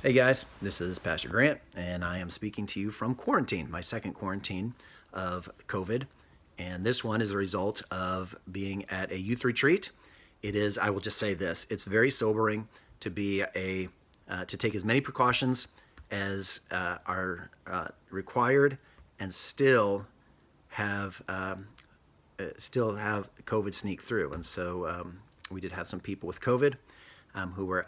Hey guys, this is Pastor Grant, and I am speaking to you from quarantine, my second quarantine of COVID. And this one is a result of being at a youth retreat. It is, I will just say this, it's very sobering to to take as many precautions as are required and still have COVID sneak through. And so we did have some people with COVID who were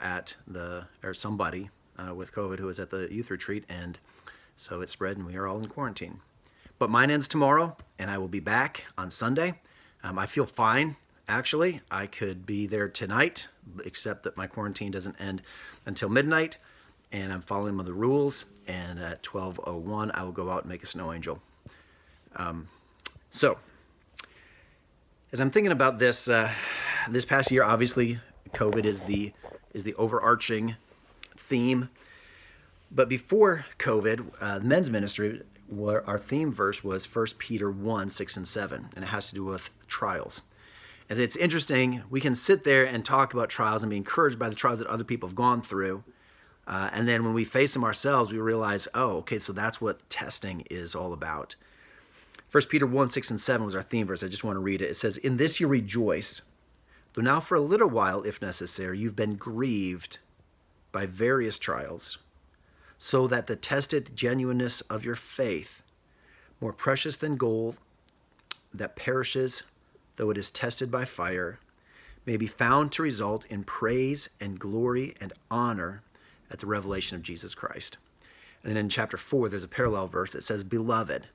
or somebody with COVID who was at the youth retreat, and so it spread, and we are all in quarantine. But mine ends tomorrow, and I will be back on Sunday. I feel fine, actually. I could be there tonight, except that my quarantine doesn't end until midnight, and I'm following the rules, and at 12:01, I will go out and make a snow angel. So, as I'm thinking about this, this past year, obviously, COVID is the overarching theme. But before COVID, the men's ministry, our theme verse was 1 Peter 1, 6 and 7, and it has to do with trials. And it's interesting, we can sit there and talk about trials and be encouraged by the trials that other people have gone through. And then when we face them ourselves, we realize, oh, okay, so that's what testing is all about. 1 Peter 1, 6 and 7 was our theme verse. I just want to read it. It says, "In this you rejoice, though now for a little while, if necessary, you've been grieved by various trials, so that the tested genuineness of your faith, more precious than gold that perishes though it is tested by fire, may be found to result in praise and glory and honor at the revelation of Jesus Christ." And then in chapter 4, there's a parallel verse that says, "Beloved,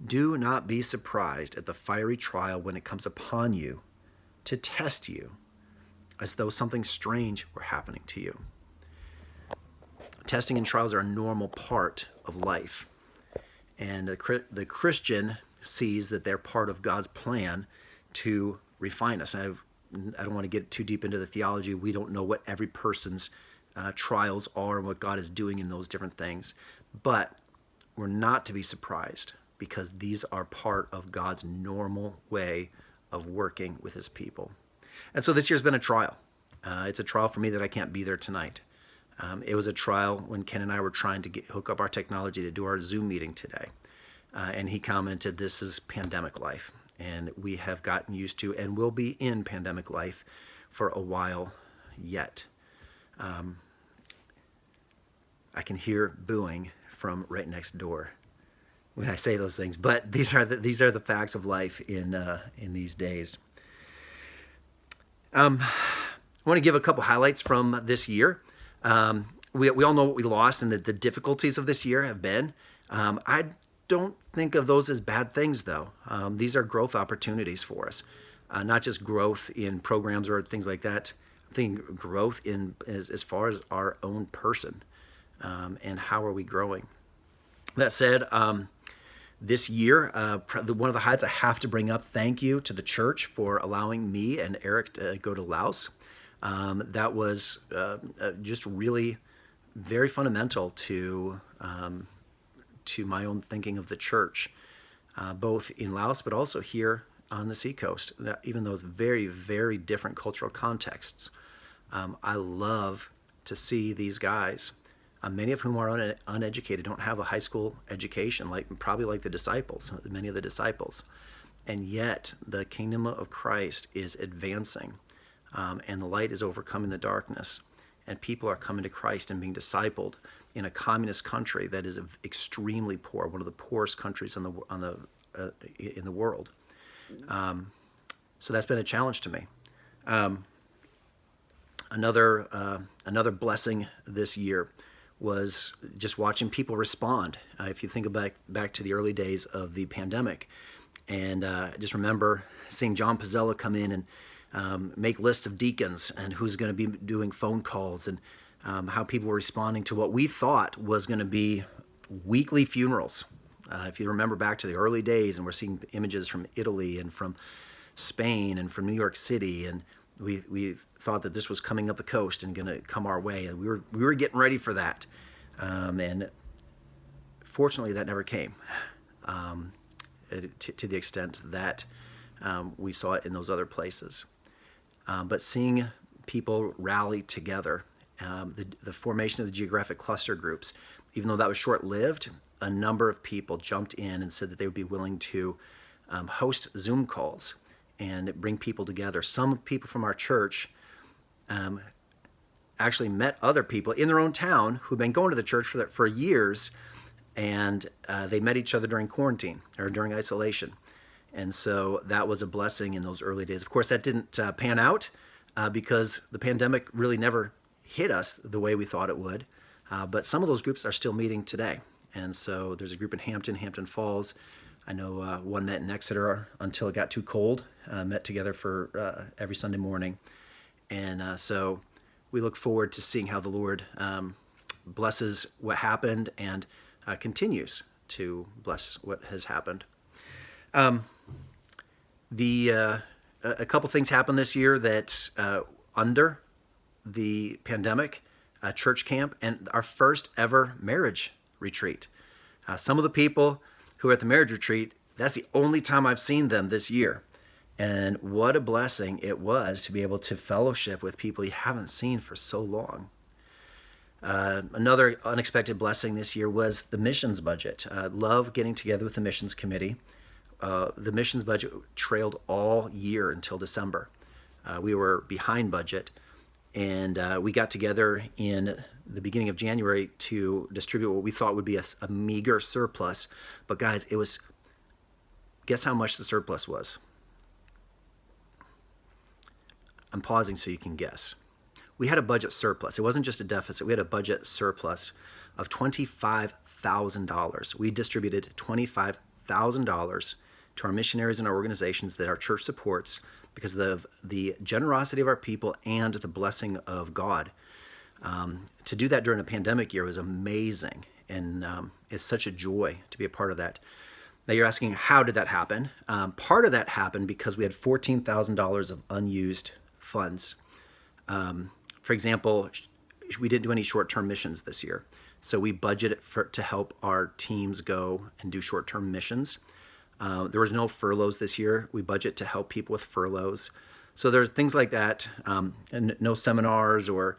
do not be surprised at the fiery trial when it comes upon you to test you, as though something strange were happening to you." Testing and trials are a normal part of life. And the Christian sees that they're part of God's plan to refine us. I don't want to get too deep into the theology. We don't know what every person's trials are and what God is doing in those different things. But we're not to be surprised, because these are part of God's normal way of working with his people. And so this year's been a trial. It's a trial for me that I can't be there tonight. It was a trial when Ken and I were trying to hook up our technology to do our Zoom meeting today. And he commented, "This is pandemic life." And we have gotten used to and will be in pandemic life for a while yet. I can hear booing from right next door when I say those things, but these are the facts of life in these days. I want to give a couple highlights from this year. We all know what we lost and the difficulties of this year have been. I don't think of those as bad things, though. These are growth opportunities for us, not just growth in programs or things like that. I'm thinking growth in as far as our own person, and how are we growing. That said, this year, one of the highlights I have to bring up, thank you to the church for allowing me and Eric to go to Laos. That was just really very fundamental to my own thinking of the church, both in Laos but also here on the seacoast. Even those very, very different cultural contexts, I love to see these guys, many of whom are uneducated, don't have a high school education, probably like the disciples, many of the disciples, and yet the kingdom of Christ is advancing. And the light is overcoming the darkness, and people are coming to Christ and being discipled in a communist country that is extremely poor, one of the poorest countries in the world. So that's been a challenge to me. Another blessing this year was just watching people respond. If you think back to the early days of the pandemic, and I just remember seeing John Pizzella come in and make lists of deacons and who's going to be doing phone calls, and how people were responding to what we thought was going to be weekly funerals. If you remember back to the early days, and we're seeing images from Italy and from Spain and from New York City, and we thought that this was coming up the coast and going to come our way, and we were getting ready for that. And fortunately, that never came, to the extent that we saw it in those other places. But seeing people rally together the formation of the geographic cluster groups. Even though that was short-lived, a number of people jumped in and said that they would be willing to host Zoom calls and bring people together. Some people from our church actually met other people in their own town who've been going to the church for years, and they met each other during quarantine or during isolation. And so that was a blessing in those early days. Of course, that didn't pan out because the pandemic really never hit us the way we thought it would. But some of those groups are still meeting today. And so there's a group in Hampton Falls. I know one met in Exeter until it got too cold, met together for every Sunday morning. And so we look forward to seeing how the Lord blesses what happened and continues to bless what has happened. A couple things happened this year that under the pandemic, church camp, and our first ever marriage retreat. Some of the people who are at the marriage retreat, that's the only time I've seen them this year. And what a blessing it was to be able to fellowship with people you haven't seen for so long. Another unexpected blessing this year was the missions budget. Love getting together with the missions committee. The missions budget trailed all year until December. We were behind budget, and we got together in the beginning of January to distribute what we thought would be a meager surplus. But guys, guess how much the surplus was? I'm pausing so you can guess. We had a budget surplus. It wasn't just a deficit. We had a budget surplus of $25,000. We distributed $25,000 to our missionaries and our organizations that our church supports because of the generosity of our people and the blessing of God. To do that during a pandemic year was amazing, and it's such a joy to be a part of that. Now you're asking, how did that happen? Part of that happened because we had $14,000 of unused funds. For example, we didn't do any short-term missions this year. So we budgeted to help our teams go and do short-term missions. There was no furloughs this year. We budget to help people with furloughs. So there are things like that, and no seminars or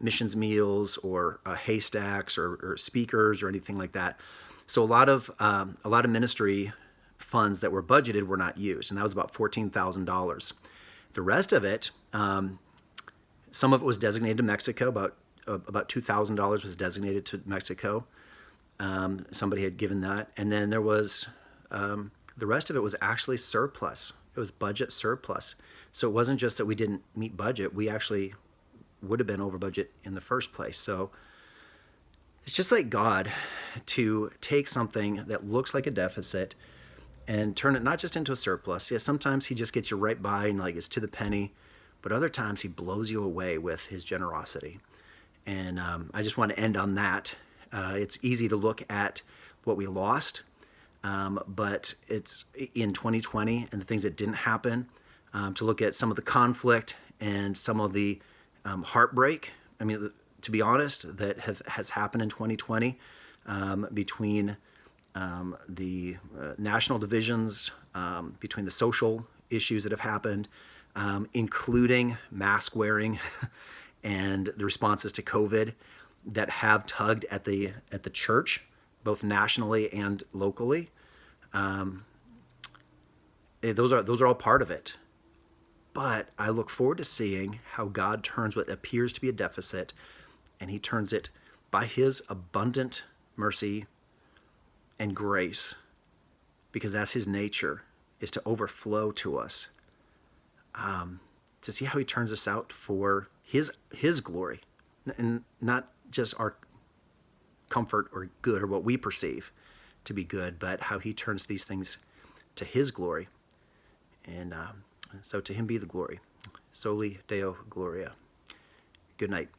missions meals or haystacks or speakers or anything like that. So a lot of ministry funds that were budgeted were not used, and that was about $14,000. The rest of it, some of it was designated to Mexico. About $2,000 was designated to Mexico. Somebody had given that, and then there was the rest of it was actually surplus. It was budget surplus. So it wasn't just that we didn't meet budget. We actually would have been over budget in the first place. So it's just like God to take something that looks like a deficit and turn it not just into a surplus. Yeah, sometimes he just gets you right by and like it's to the penny, but other times he blows you away with his generosity. And I just want to end on that. It's easy to look at what we lost, but it's in 2020 and the things that didn't happen, to look at some of the conflict and some of the heartbreak. I mean, to be honest, that has happened in 2020 between the national divisions, between the social issues that have happened, including mask wearing and the responses to COVID that have tugged at the church, both nationally and locally. Those are all part of it. But I look forward to seeing how God turns what appears to be a deficit, and he turns it by his abundant mercy and grace, because that's his nature, is to overflow to us, to see how he turns us out for his glory, and not just our comfort or good or what we perceive to be good, but how he turns these things to his glory. And so to him be the glory. Soli Deo Gloria. Good night.